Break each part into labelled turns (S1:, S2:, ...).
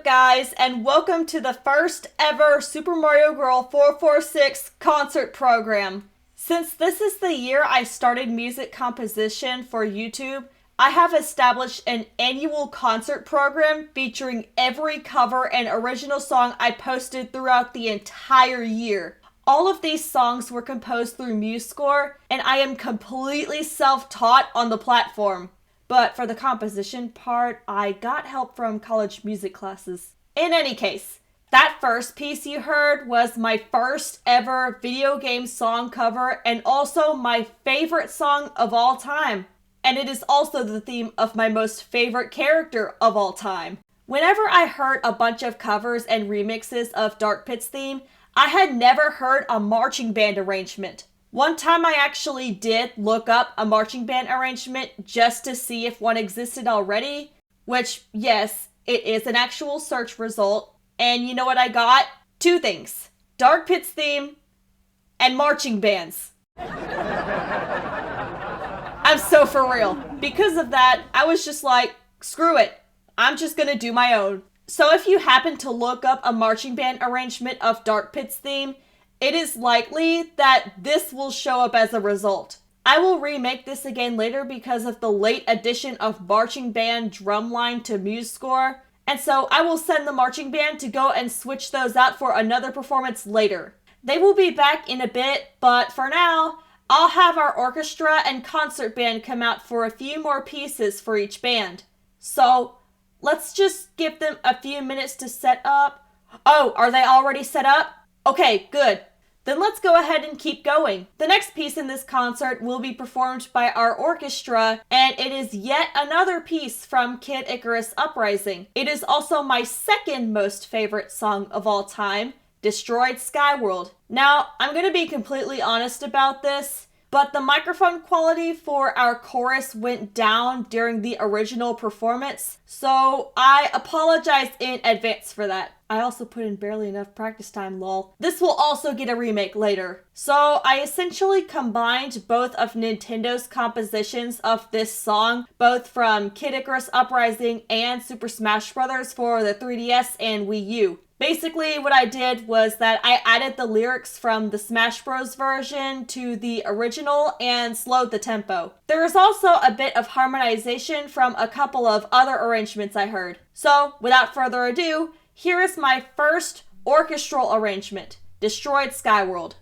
S1: up, guys, and welcome to the first ever Super Mario Girl 446 concert program. Since this is the year I started music composition for YouTube, I have established an annual concert program featuring every cover and original song I posted throughout the entire year. All of these songs were composed through MuseScore, and I am completely self-taught on the platform. But for the composition part, I got help from college music classes. In any case, that first piece you heard was my first ever video game song cover and also my favorite song of all time. And it is also the theme of my most favorite character of all time. Whenever I heard a bunch of covers and remixes of Dark Pit's theme, I had never heard a marching band arrangement. One time I actually did look up a marching band arrangement just to see if one existed already, which, yes, it is an actual search result, and you know what I got? Two things. Dark Pit's theme, and marching bands. I'm so for real. Because of that, I was just like, screw it, I'm just gonna do my own. So if you happen to look up a marching band arrangement of Dark Pit's theme, it is likely that this will show up as a result. I will remake this again later because of the late addition of marching band drumline to MuseScore, and so I will send the marching band to go and switch those out for another performance later. They will be back in a bit, but for now, I'll have our orchestra and concert band come out for a few more pieces for each band. So, let's just give them a few minutes to set up. Oh, are they already set up? Okay, good. Then let's go ahead and keep going. The next piece in this concert will be performed by our orchestra, and it is yet another piece from Kid Icarus Uprising. It is also my second most favorite song of all time, Destroyed Skyworld. Now, I'm going to be completely honest about this, but the microphone quality for our chorus went down during the original performance, so I apologize in advance for that. I also put in barely enough practice time, lol. This will also get a remake later. So I essentially combined both of Nintendo's compositions of this song, both from Kid Icarus Uprising and Super Smash Bros. For the 3DS and Wii U. Basically, what I did was that I added the lyrics from the Smash Bros. Version to the original and slowed the tempo. There is also a bit of harmonization from a couple of other arrangements I heard. So, without further ado, here is my first orchestral arrangement, Destroyed Skyworld.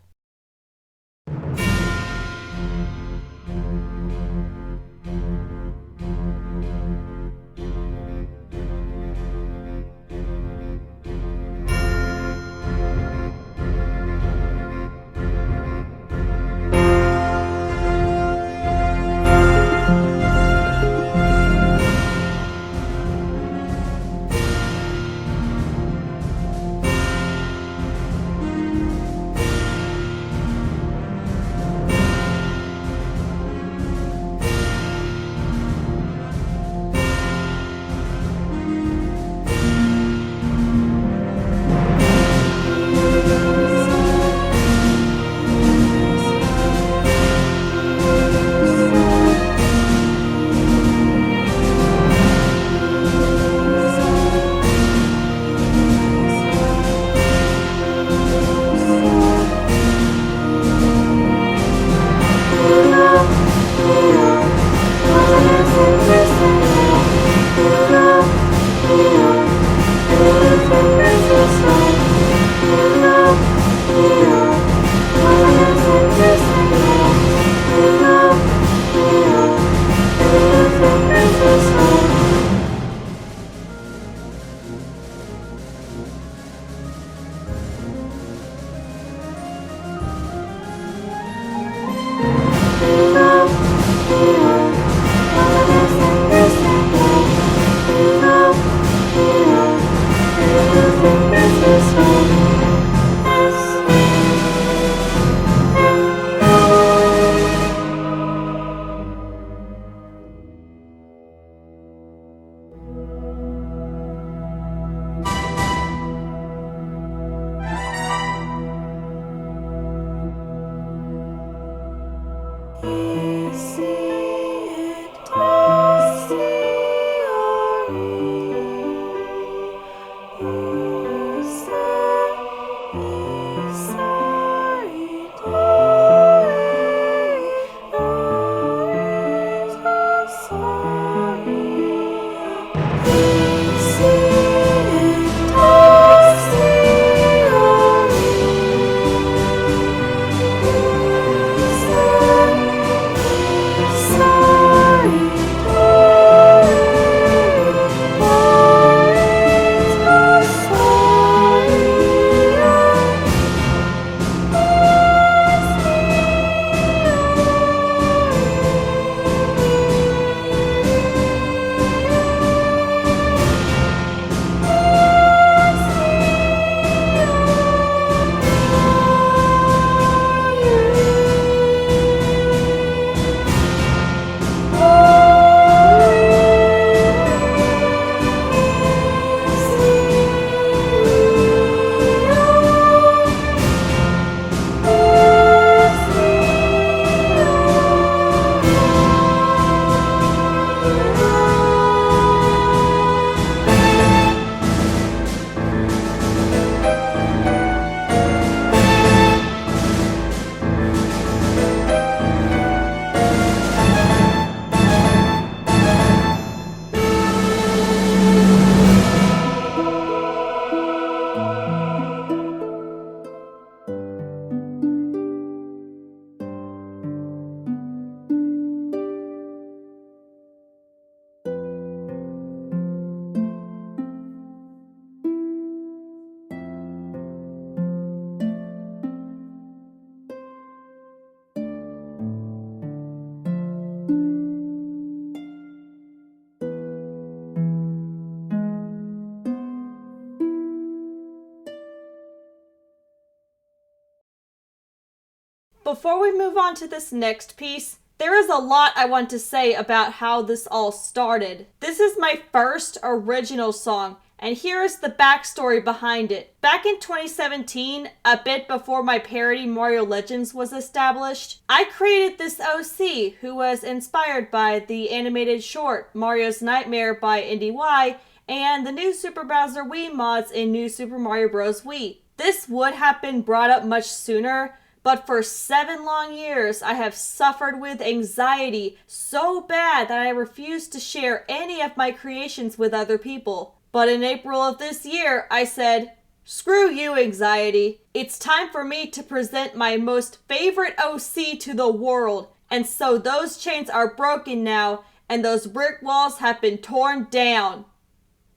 S1: before we move on to this next piece, there is a lot I want to say about how this all started. This is my first original song, and here is the backstory behind it. Back in 2017, a bit before my parody Mario Legends was established, I created this OC who was inspired by the animated short Mario's Nightmare by NDY and the new Super Bowser Wii mods in New Super Mario Bros. Wii. This would have been brought up much sooner, but for 7 long years I have suffered with anxiety so bad that I refused to share any of my creations with other people. But in April of this year, I said, screw you, anxiety. It's time for me to present my most favorite OC to the world. And so those chains are broken now, and those brick walls have been torn down.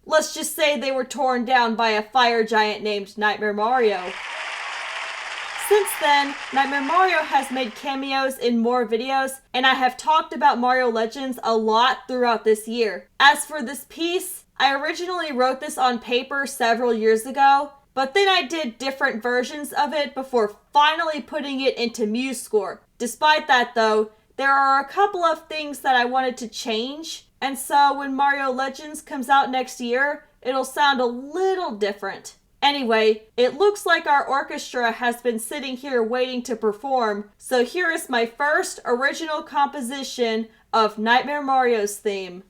S1: Let's just say they were torn down by a fire giant named Nightmare Mario. Since then, Nightmare Mario has made cameos in more videos, and I have talked about Mario Legends a lot throughout this year. As for this piece, I originally wrote this on paper several years ago, but then I did different versions of it before finally putting it into MuseScore. Despite that though, there are a couple of things that I wanted to change, and so when Mario Legends comes out next year, it'll sound a little different. Anyway, it looks like our orchestra has been sitting here waiting to perform, so here is my first original composition of Nightmare Mario's theme.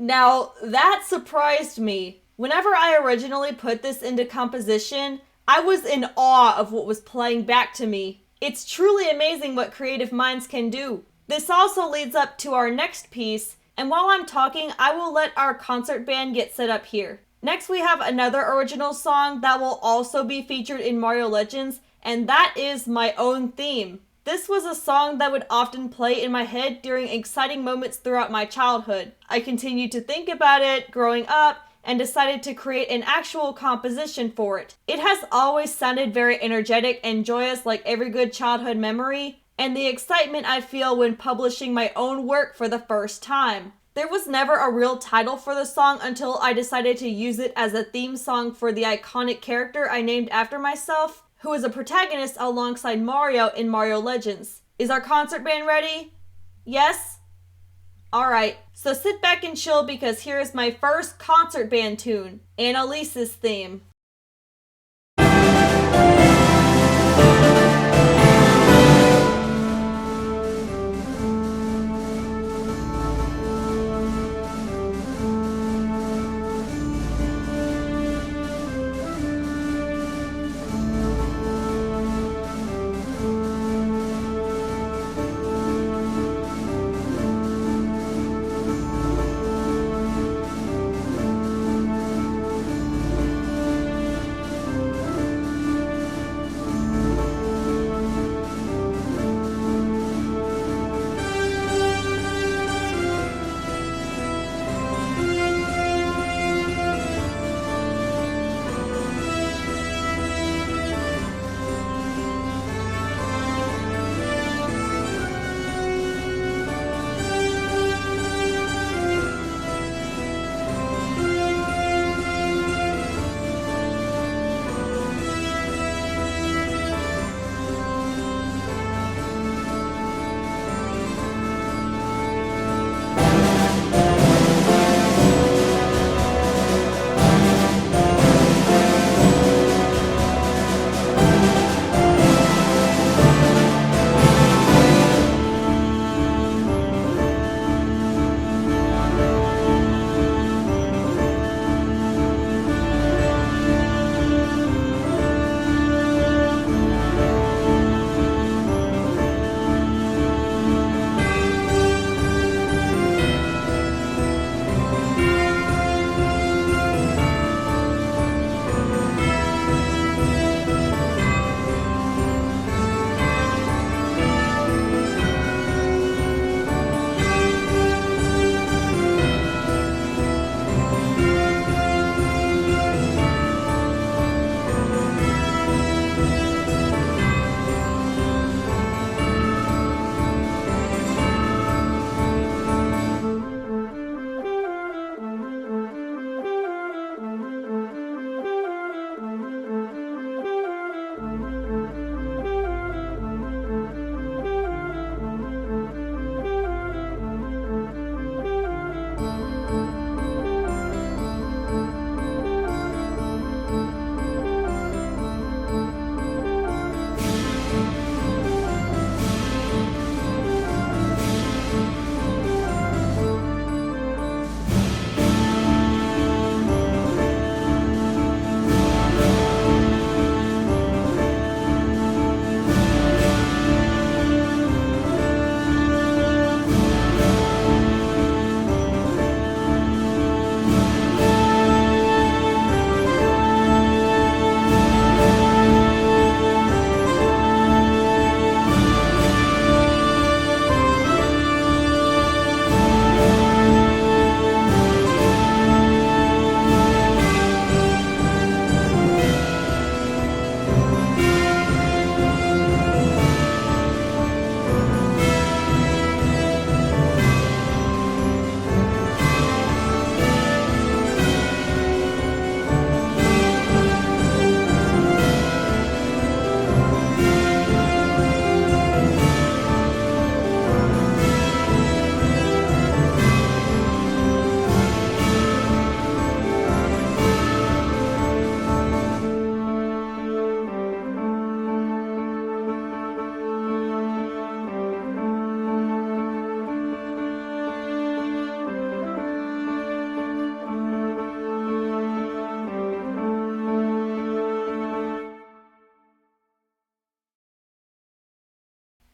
S1: Now, that surprised me. Whenever I originally put this into composition, I was in awe of what was playing back to me. It's truly amazing what creative minds can do. This also leads up to our next piece, and while I'm talking, I will let our concert band get set up here. Next, we have another original song that will also be featured in Mario Legends, and that is My Own Theme. This was a song that would often play in my head during exciting moments throughout my childhood. I continued to think about it growing up and decided to create an actual composition for it. It has always sounded very energetic and joyous like every good childhood memory, and the excitement I feel when publishing my own work for the first time. There was never a real title for the song until I decided to use it as a theme song for the iconic character I named after myself, who is a protagonist alongside Mario in Mario Legends. Is our concert band ready? Yes? Alright, so sit back and chill because here is my first concert band tune, Annalise's theme.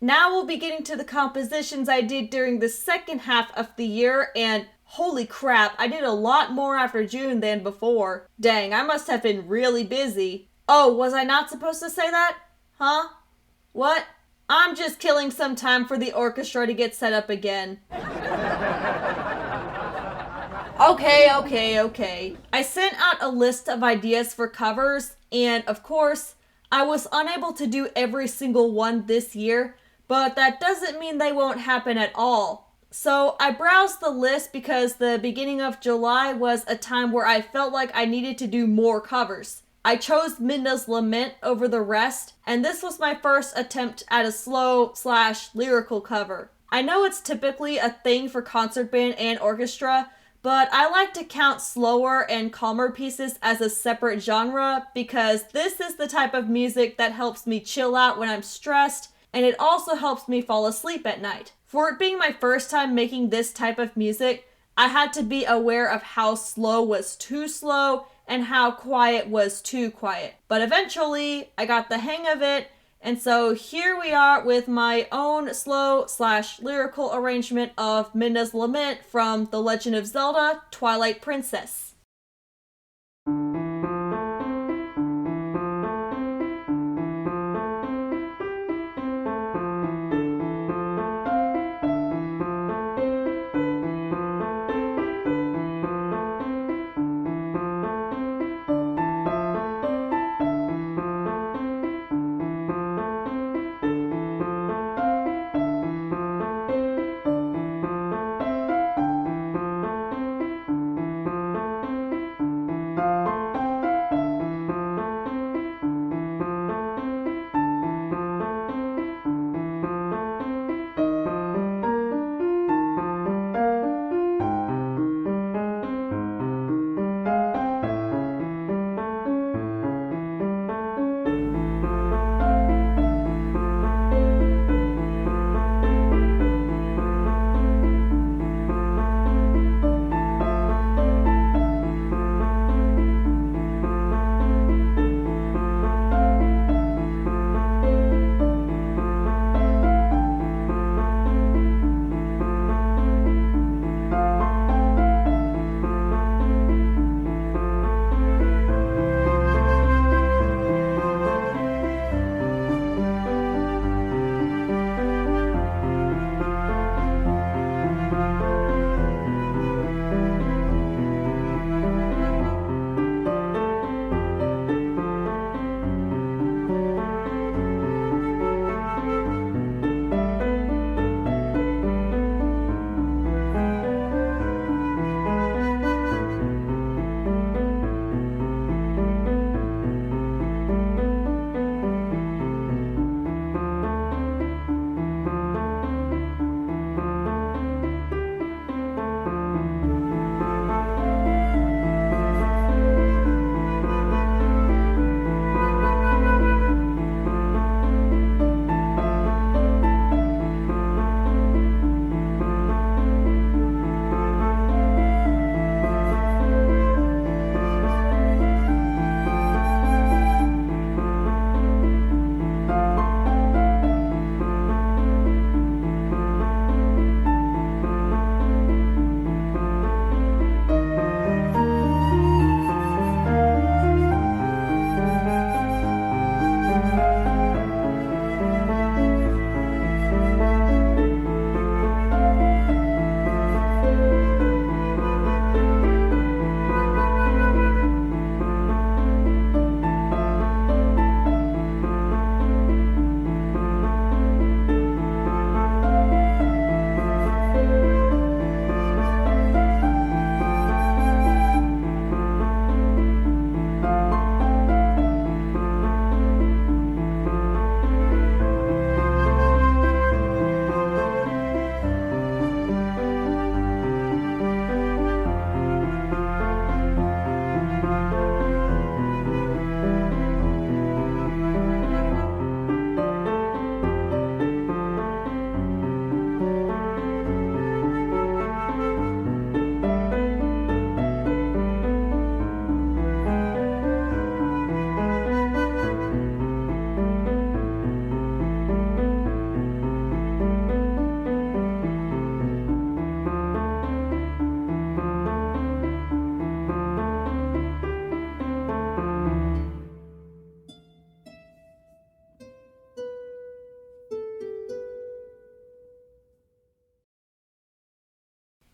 S1: Now we'll be getting to the compositions I did during the second half of the year, and holy crap, I did a lot more after June than before. Dang, I must have been really busy. Oh, was I not supposed to say that? Huh? What? I'm just killing some time for the orchestra to get set up again. Okay. I sent out a list of ideas for covers, and of course, I was unable to do every single one this year, but that doesn't mean they won't happen at all. So I browsed the list because the beginning of July was a time where I felt like I needed to do more covers. I chose Midna's Lament over the rest, and this was my first attempt at a slow/lyrical cover. I know it's typically a thing for concert band and orchestra, but I like to count slower and calmer pieces as a separate genre because this is the type of music that helps me chill out when I'm stressed, and it also helps me fall asleep at night. For it being my first time making this type of music, I had to be aware of how slow was too slow and how quiet was too quiet. But eventually, I got the hang of it, and so here we are with my own slow/lyrical arrangement of Midna's Lament from The Legend of Zelda: Twilight Princess.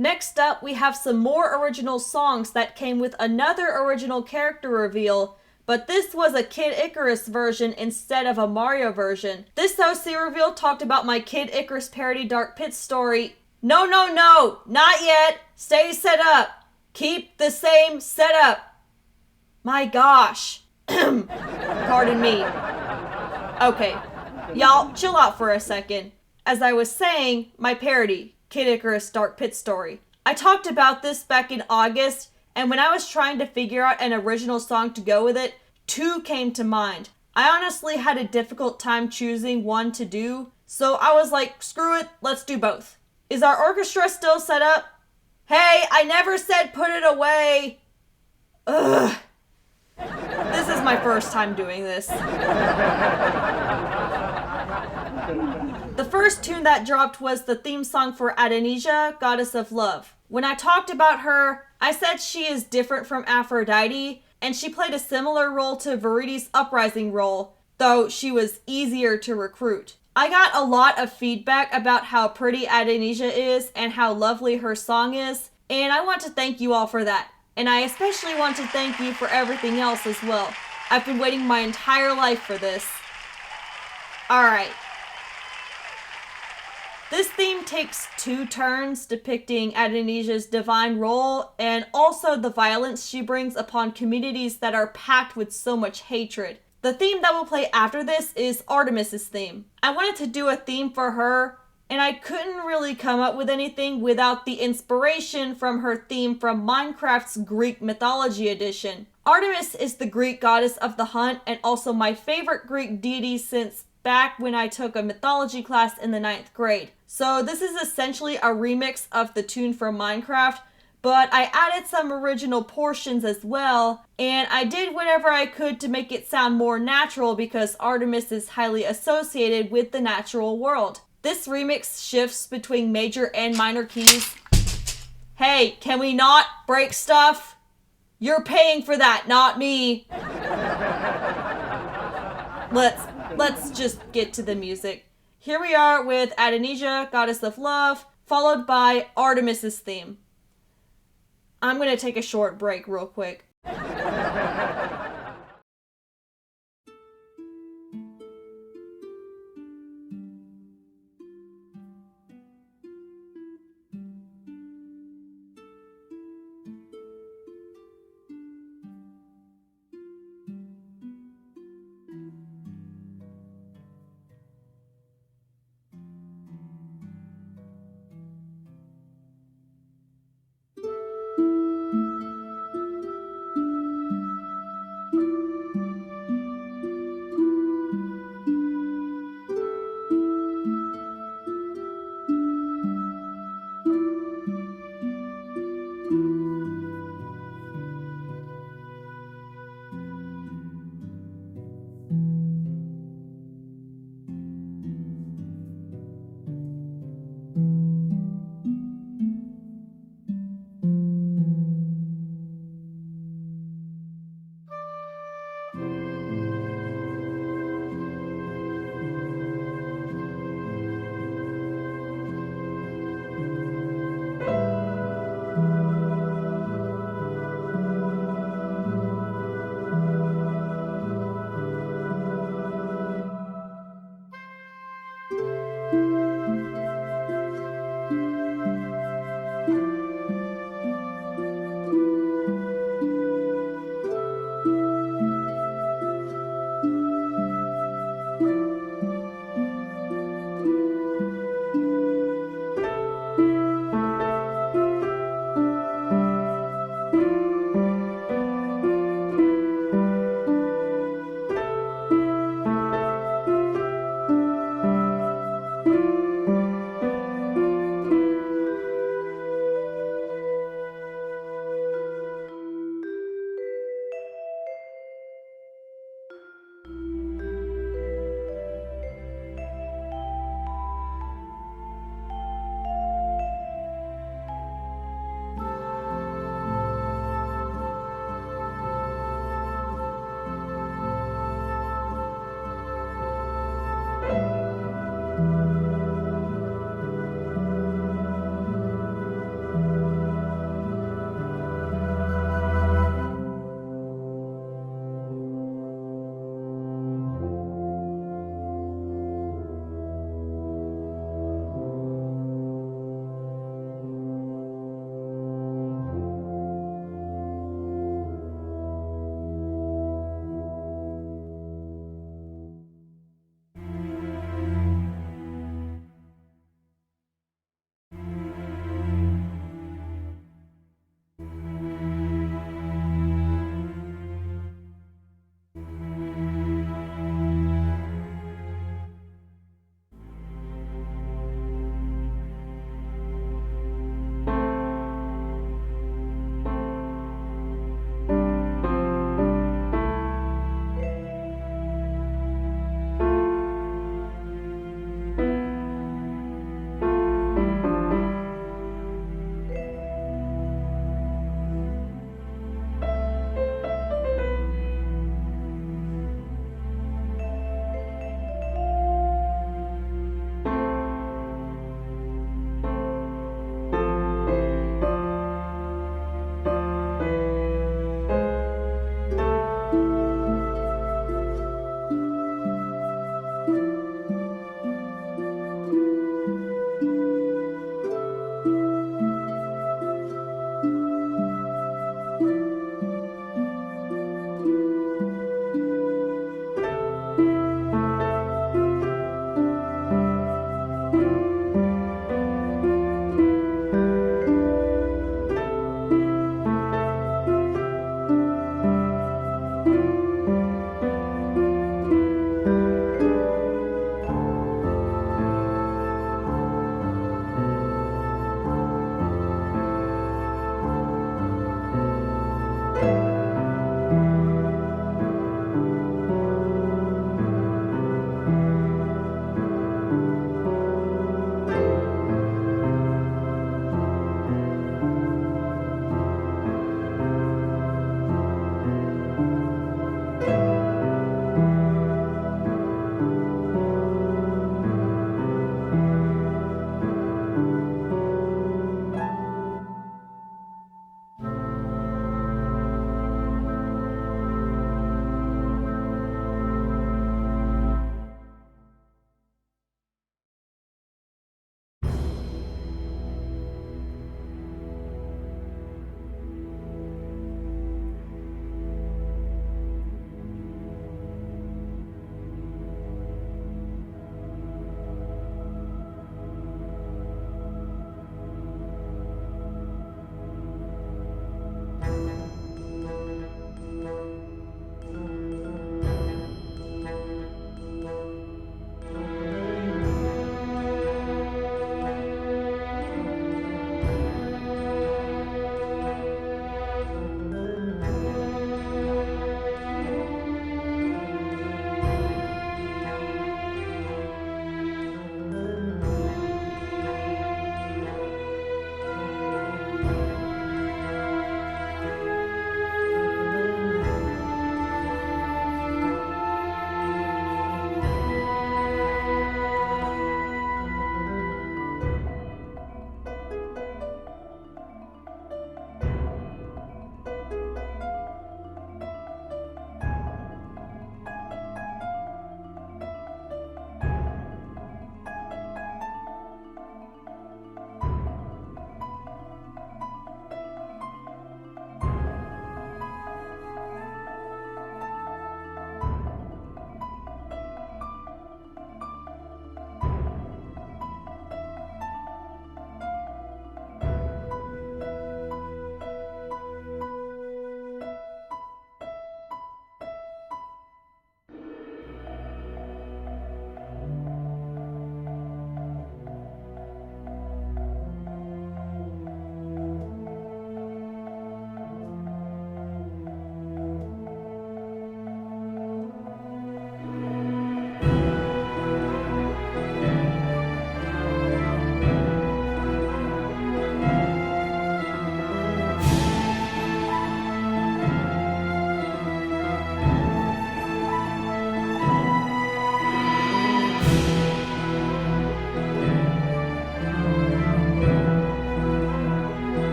S1: Next up, we have some more original songs that came with another original character reveal, but this was a Kid Icarus version instead of a Mario version. This OC reveal talked about my Kid Icarus parody Dark Pit story. No, not yet. Stay set up. Keep the same setup. My gosh. Pardon me. Okay, y'all, chill out for a second. As I was saying, my parody, Kid Icarus Dark Pit story. I talked about this back in August, and when I was trying to figure out an original song to go with it, two came to mind. I honestly had a difficult time choosing one to do, so I was like, screw it, let's do both. Is our orchestra still set up? Hey, I never said put it away! Ugh. This is my first time doing this. The first tune that dropped was the theme song for Adenesia, Goddess of Love. When I talked about her, I said she is different from Aphrodite, and she played a similar role to Veridi's Uprising role, though she was easier to recruit. I got a lot of feedback about how pretty Adenesia is and how lovely her song is, and I want to thank you all for that. And I especially want to thank you for everything else as well. I've been waiting my entire life for this. Alright. This theme takes two turns depicting Adenesia's divine role and also the violence she brings upon communities that are packed with so much hatred. The theme that will play after this is Artemis's theme. I wanted to do a theme for her, and I couldn't really come up with anything without the inspiration from her theme from Minecraft's Greek Mythology edition. Artemis is the Greek goddess of the hunt and also my favorite Greek deity since back when I took a mythology class in the 9th grade. So this is essentially a remix of the tune from Minecraft, but I added some original portions as well, and I did whatever I could to make it sound more natural because Artemis is highly associated with the natural world. This remix shifts between major and minor keys. Hey, can we not break stuff? You're paying for that, not me. Let's just get to the music. Here we are with Adenesia, Goddess of Love, followed by Artemis's theme. I'm gonna take a short break real quick.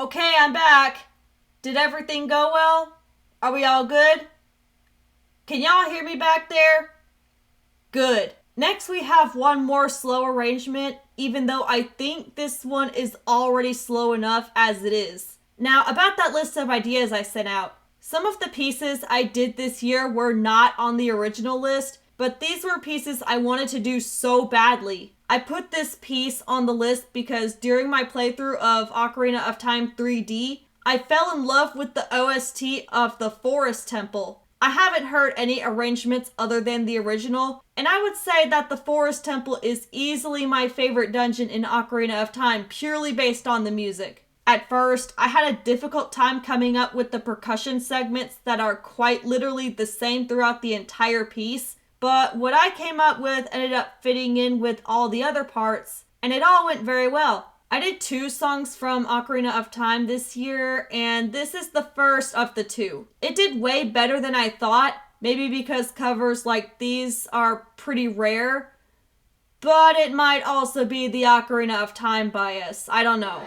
S1: Okay, I'm back. Did everything go well? Are we all good? Can y'all hear me back there? Good. Next we have one more slow arrangement, even though I think this one is already slow enough as it is. Now, about that list of ideas I sent out. Some of the pieces I did this year were not on the original list, but these were pieces I wanted to do so badly. I put this piece on the list because during my playthrough of Ocarina of Time 3D, I fell in love with the OST of the Forest Temple. I haven't heard any arrangements other than the original, and I would say that the Forest Temple is easily my favorite dungeon in Ocarina of Time, purely based on the music. At first, I had a difficult time coming up with the percussion segments that are quite literally the same throughout the entire piece, but what I came up with ended up fitting in with all the other parts, and it all went very well. I did 2 songs from Ocarina of Time this year, and this is the first of the 2. It did way better than I thought, maybe because covers like these are pretty rare, but it might also be the Ocarina of Time bias. I don't know.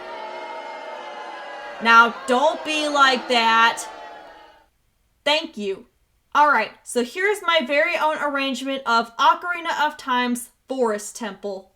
S1: Now, don't be like that. Thank you. Alright, so here's my very own arrangement of Ocarina of Time's Forest Temple.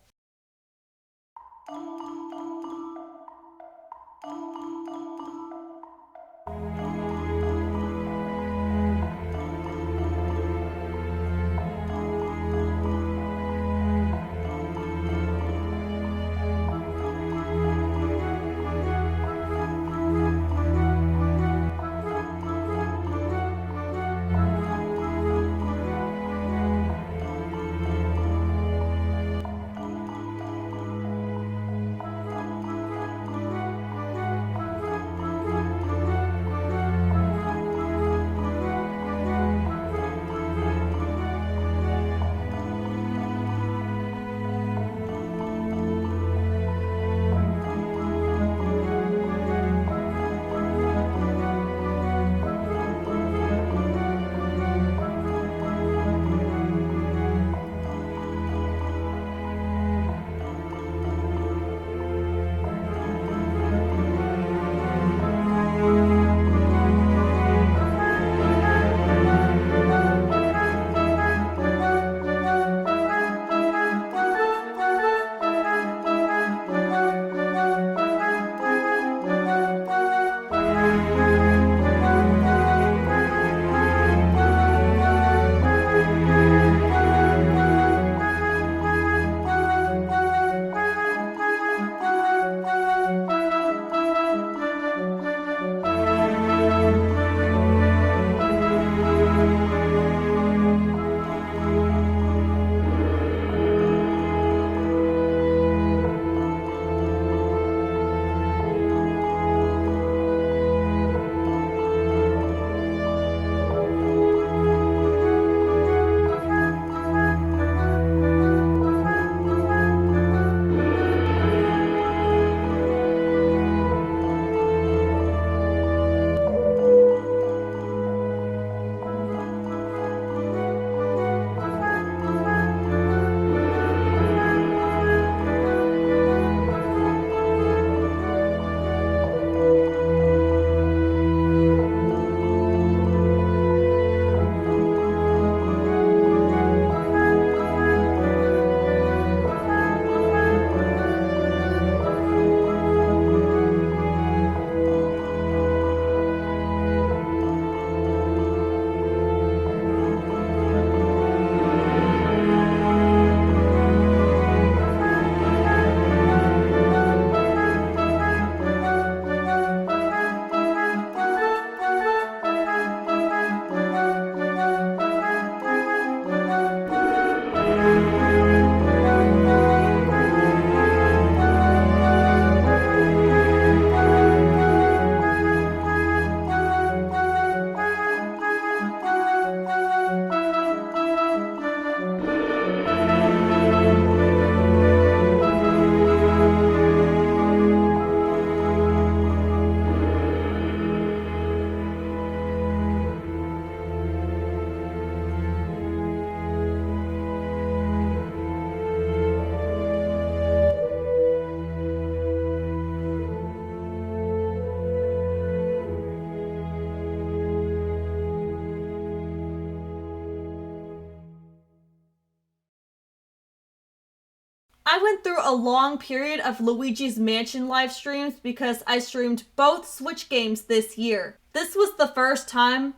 S1: I went through a long period of Luigi's Mansion live streams because I streamed both Switch games this year. This was the first time,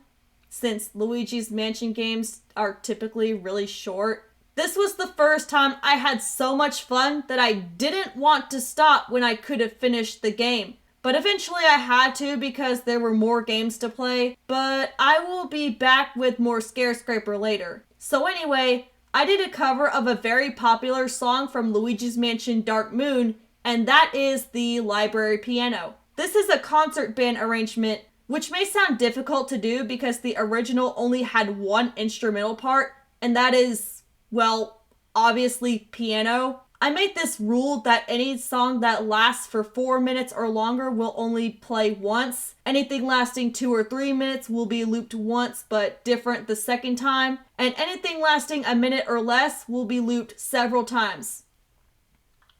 S1: since Luigi's Mansion games are typically really short, this was the first time I had so much fun that I didn't want to stop when I could have finished the game. But eventually I had to because there were more games to play, but I will be back with more Scarescraper later. So anyway, I did a cover of a very popular song from Luigi's Mansion Dark Moon, and that is the Library Piano. This is a concert band arrangement, which may sound difficult to do because the original only had one instrumental part, and that is, well, obviously piano. I made this rule that any song that lasts for 4 minutes or longer will only play once. Anything lasting 2 or 3 minutes will be looped once but different the second time. And anything lasting a minute or less will be looped several times.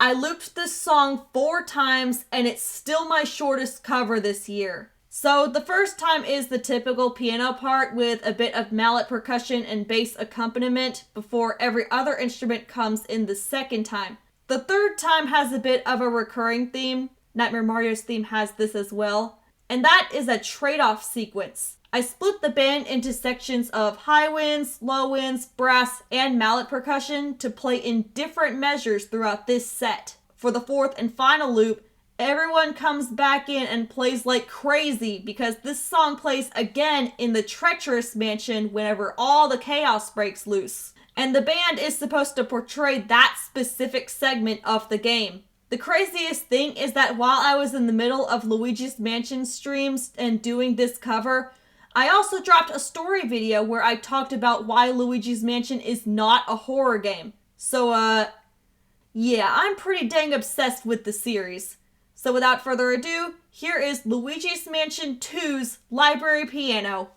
S1: I looped this song 4 times and it's still my shortest cover this year. So the first time is the typical piano part with a bit of mallet percussion and bass accompaniment before every other instrument comes in the second time. The third time has a bit of a recurring theme. Nightmare Mario's theme has this as well. And that is a trade-off sequence. I split the band into sections of high winds, low winds, brass, and mallet percussion to play in different measures throughout this set. For the fourth and final loop, everyone comes back in and plays like crazy because this song plays again in the Treacherous Mansion whenever all the chaos breaks loose. And the band is supposed to portray that specific segment of the game. The craziest thing is that while I was in the middle of Luigi's Mansion streams and doing this cover, I also dropped a story video where I talked about why Luigi's Mansion is not a horror game. So, yeah, I'm pretty dang obsessed with the series. So without further ado, here is Luigi's Mansion 2's Library Piano.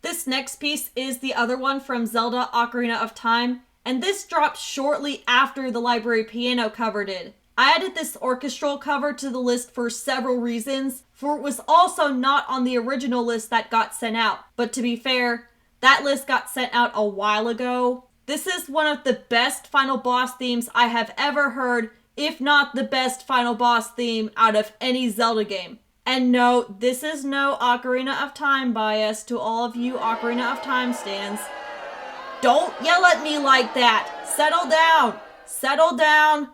S1: This next piece is the other one from Zelda Ocarina of Time, and this dropped shortly after the Library Piano cover did. I added this orchestral cover to the list for several reasons, for it was also not on the original list that got sent out. But to be fair, that list got sent out a while ago. This is one of the best final boss themes I have ever heard, if not the best final boss theme out of any Zelda game. And no, this is no Ocarina of Time bias to all of you Ocarina of Time stans. Don't yell at me like that! Settle down! Settle down!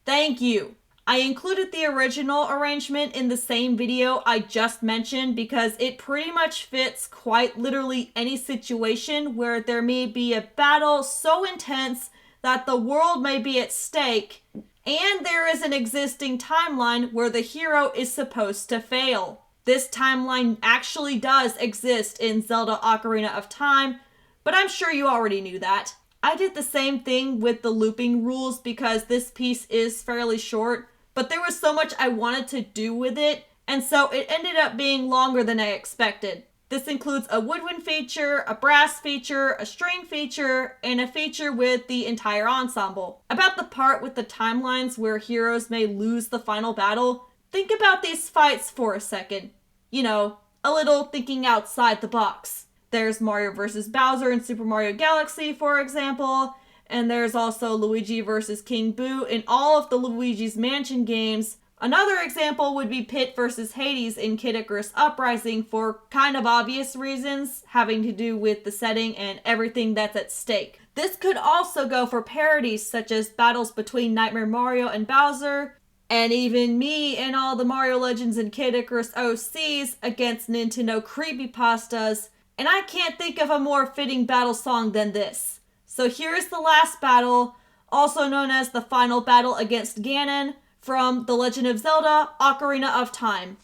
S1: Thank you. I included the original arrangement in the same video I just mentioned because it pretty much fits quite literally any situation where there may be a battle so intense that the world may be at stake, and there is an existing timeline where the hero is supposed to fail. This timeline actually does exist in Zelda Ocarina of Time, but I'm sure you already knew that. I did the same thing with the looping rules because this piece is fairly short, but there was so much I wanted to do with it, and so it ended up being longer than I expected. This includes a woodwind feature, a brass feature, a string feature, and a feature with the entire ensemble. About the part with the timelines where heroes may lose the final battle, think about these fights for a second. You know, a little thinking outside the box. There's Mario vs. Bowser in Super Mario Galaxy, for example, and there's also Luigi vs. King Boo in all of the Luigi's Mansion games. Another example would be Pit vs. Hades in Kid Icarus Uprising for kind of obvious reasons, having to do with the setting and everything that's at stake. This could also go for parodies such as battles between Nightmare Mario and Bowser, and even me and all the Mario Legends and Kid Icarus OCs against Nintendo creepypastas, and I can't think of a more fitting battle song than this. So here is the last battle, also known as the final battle against Ganon, from The Legend of Zelda Ocarina of Time.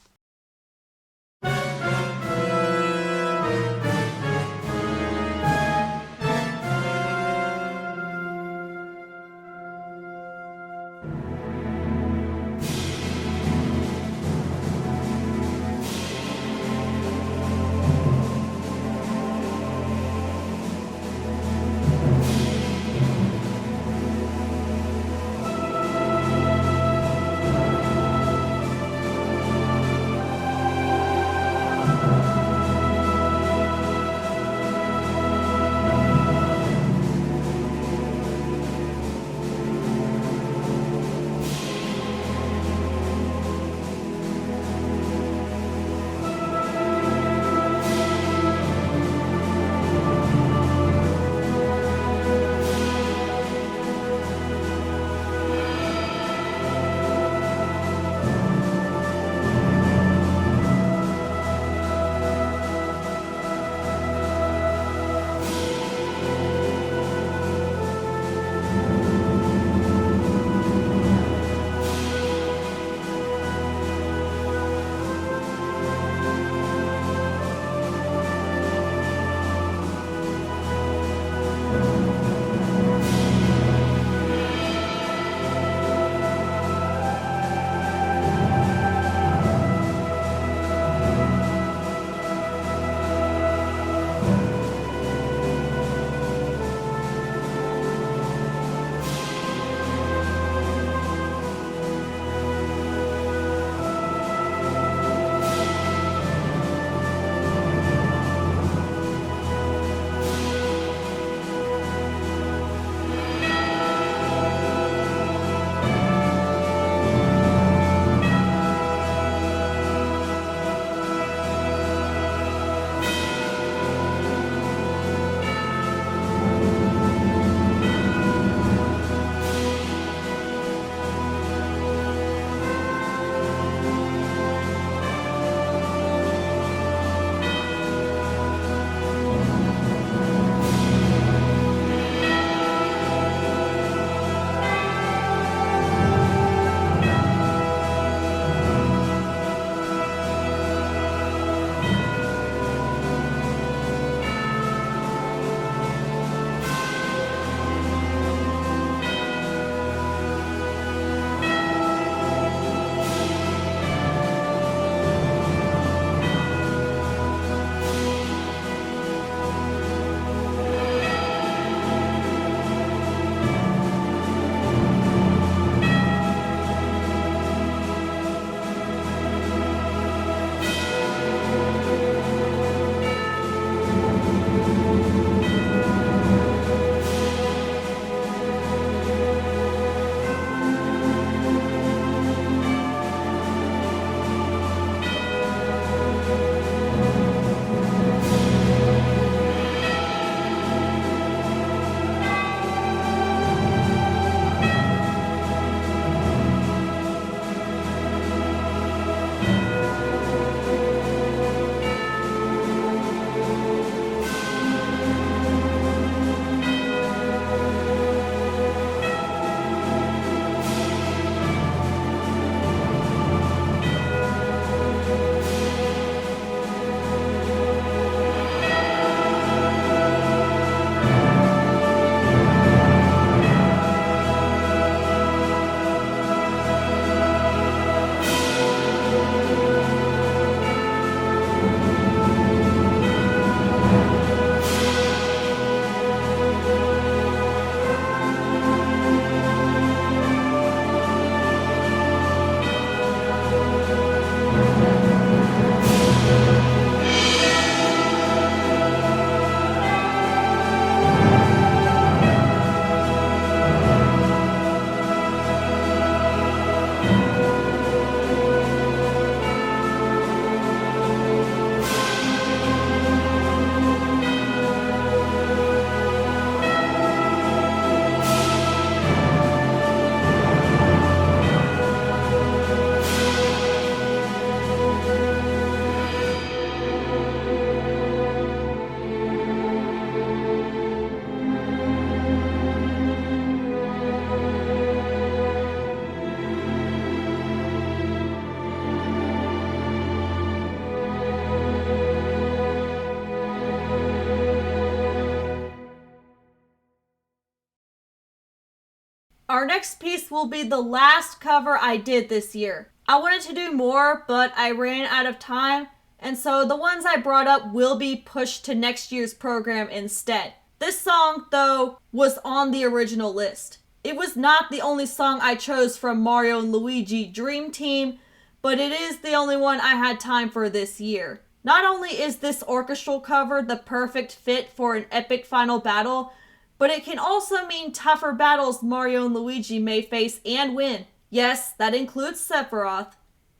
S1: Our next piece will be the last cover I did this year. I wanted to do more, but I ran out of time, and so the ones I brought up will be pushed to next year's program instead. This song, though, was on the original list. It was not the only song I chose from Mario and Luigi Dream Team, but it is the only one I had time for this year. Not only is this orchestral cover the perfect fit for an epic final battle, but it can also mean tougher battles Mario and Luigi may face and win. Yes, that includes Sephiroth.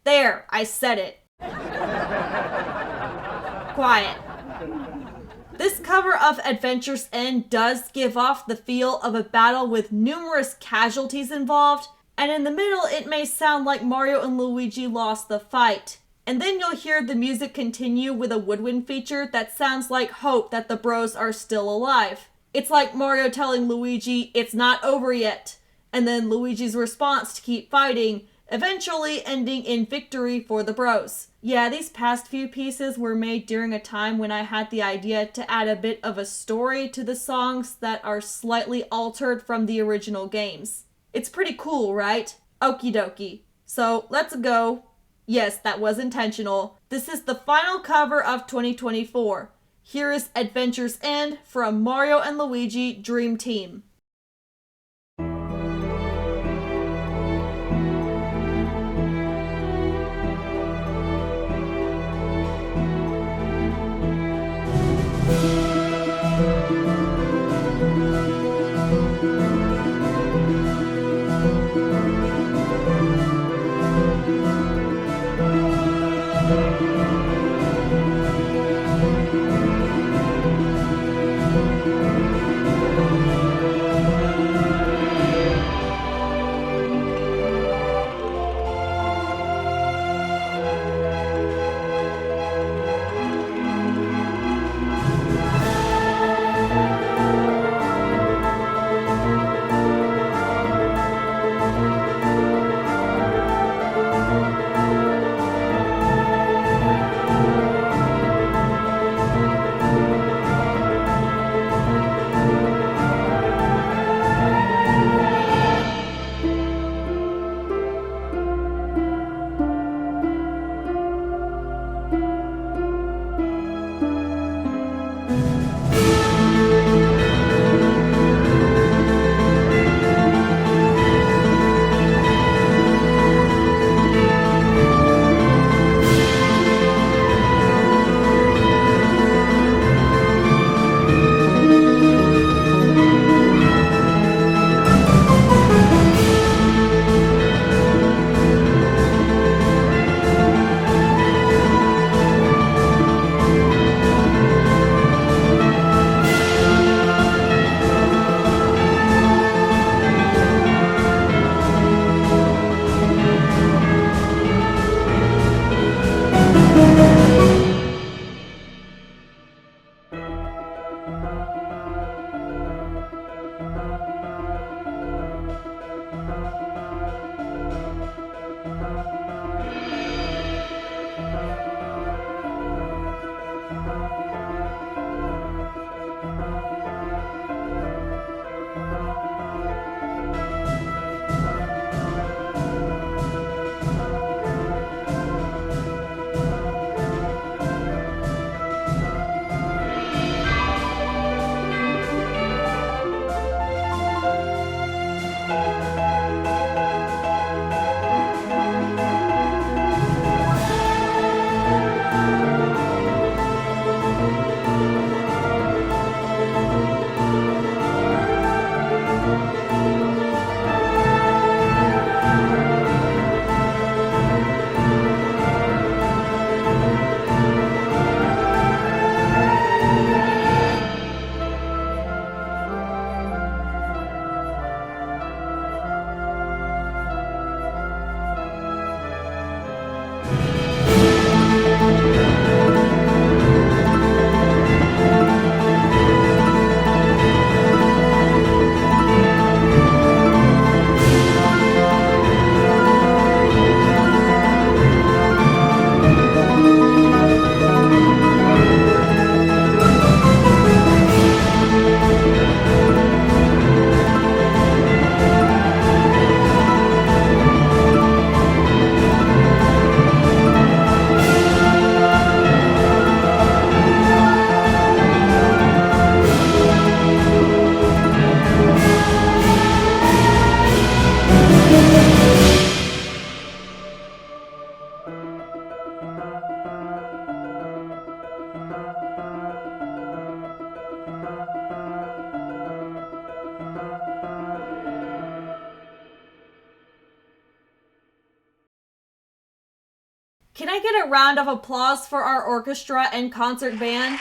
S1: There, I said it. Quiet. This cover of Adventure's End does give off the feel of a battle with numerous casualties involved, and in the middle it may sound like Mario and Luigi lost the fight. And then you'll hear the music continue with a woodwind feature that sounds like hope that the bros are still alive. It's like Mario telling Luigi it's not over yet, and then Luigi's response to keep fighting, eventually ending in victory for the bros. Yeah, these past few pieces were made during a time when I had the idea to add a bit of a story to the songs that are slightly altered from the original games. It's pretty cool, right? Okie dokie. So, let's go. Yes, that was intentional. This is the final cover of 2024. Here is Adventure's End from Mario and Luigi Dream Team. Can I get a round of applause for our orchestra and concert band?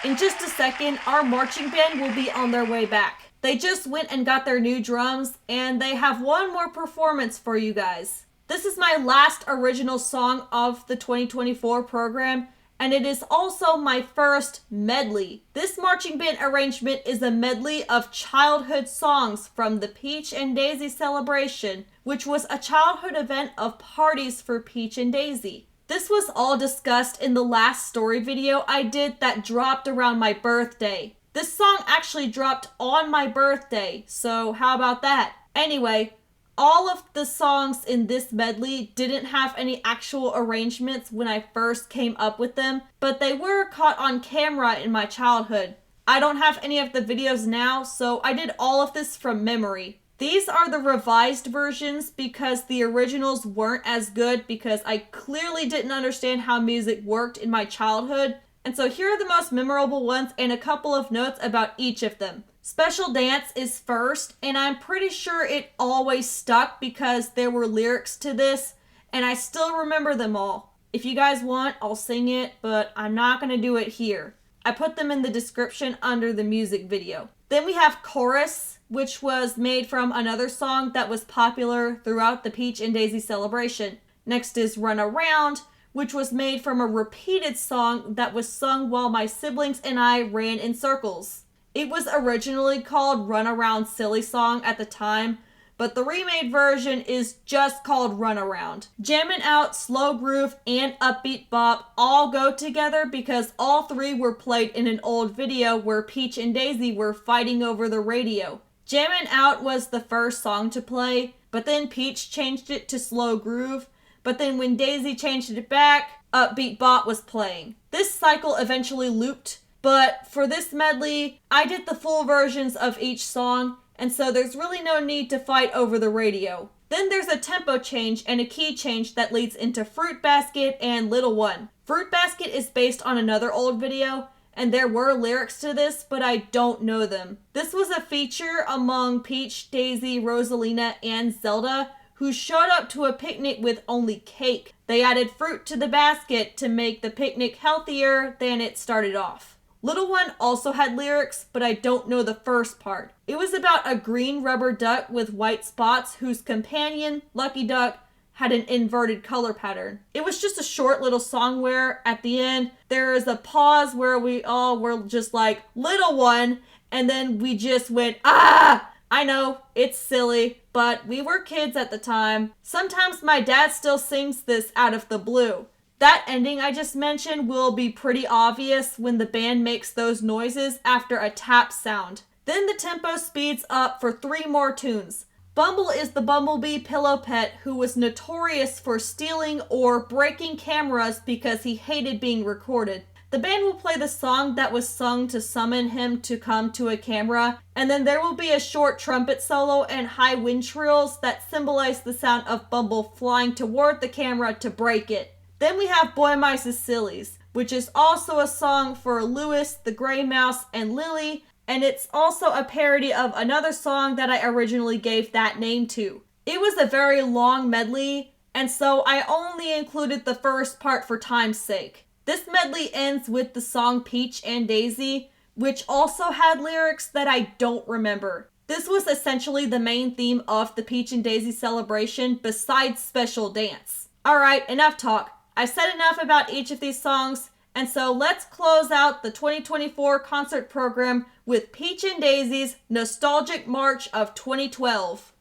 S1: In just a second, our marching band will be on their way back. They just went and got their new drums, and they have one more performance for you guys. This is my last original song of the 2024 program, and it is also my first medley. This marching band arrangement is a medley of childhood songs from the Peach and Daisy celebration, which was a childhood event of parties for Peach and Daisy. This was all discussed in the last story video I did that dropped around my birthday. This song actually dropped on my birthday, so how about that? Anyway, all of the songs in this medley didn't have any actual arrangements when I first came up with them, but they were caught on camera in my childhood. I don't have any of the videos now, so I did all of this from memory. These are the revised versions because the originals weren't as good because I clearly didn't understand how music worked in my childhood. And so here are the most memorable ones and a couple of notes about each of them. Special Dance is first, and I'm pretty sure it always stuck because there were lyrics to this, and I still remember them all. If you guys want, I'll sing it, but I'm not going to do it here. I put them in the description under the music video. Then we have Chorus, which was made from another song that was popular throughout the Peach and Daisy celebration. Next is Run Around, which was made from a repeated song that was sung while my siblings and I ran in circles. It was originally called Run Around Silly Song at the time, but the remade version is just called Run Around. Jammin' Out, Slow Groove, and Upbeat Bop all go together because all three were played in an old video where Peach and Daisy were fighting over the radio. Jammin' Out was the first song to play, but then Peach changed it to Slow Groove, but then when Daisy changed it back, Upbeat Bop was playing. This cycle eventually looped, but for this medley, I did the full versions of each song, and so there's really no need to fight over the radio. Then there's a tempo change and a key change that leads into Fruit Basket and Little One. Fruit Basket is based on another old video, and there were lyrics to this, but I don't know them. This was a feature among Peach, Daisy, Rosalina, and Zelda, who showed up to a picnic with only cake. They added fruit to the basket to make the picnic healthier than it started off. Little One also had lyrics, but I don't know the first part. It was about a green rubber duck with white spots whose companion, Lucky Duck, had an inverted color pattern. It was just a short little song where, at the end, there is a pause where we all were just like, Little One, and then we just went, ah! I know, it's silly, but we were kids at the time. Sometimes my dad still sings this out of the blue. That ending I just mentioned will be pretty obvious when the band makes those noises after a tap sound. Then the tempo speeds up for 3 more tunes. Bumble is the bumblebee pillow pet who was notorious for stealing or breaking cameras because he hated being recorded. The band will play the song that was sung to summon him to come to a camera, and then there will be a short trumpet solo and high wind trills that symbolize the sound of Bumble flying toward the camera to break it. Then we have Boy Mice is Sillies, which is also a song for Lewis, the Gray Mouse, and Lily, and it's also a parody of another song that I originally gave that name to. It was a very long medley, and so I only included the first part for time's sake. This medley ends with the song Peach and Daisy, which also had lyrics that I don't remember. This was essentially the main theme of the Peach and Daisy celebration besides Special Dance. Alright, enough talk. I've said enough about each of these songs, and so let's close out the 2024 concert program with Peach and Daisy's Nostalgic March of 2012.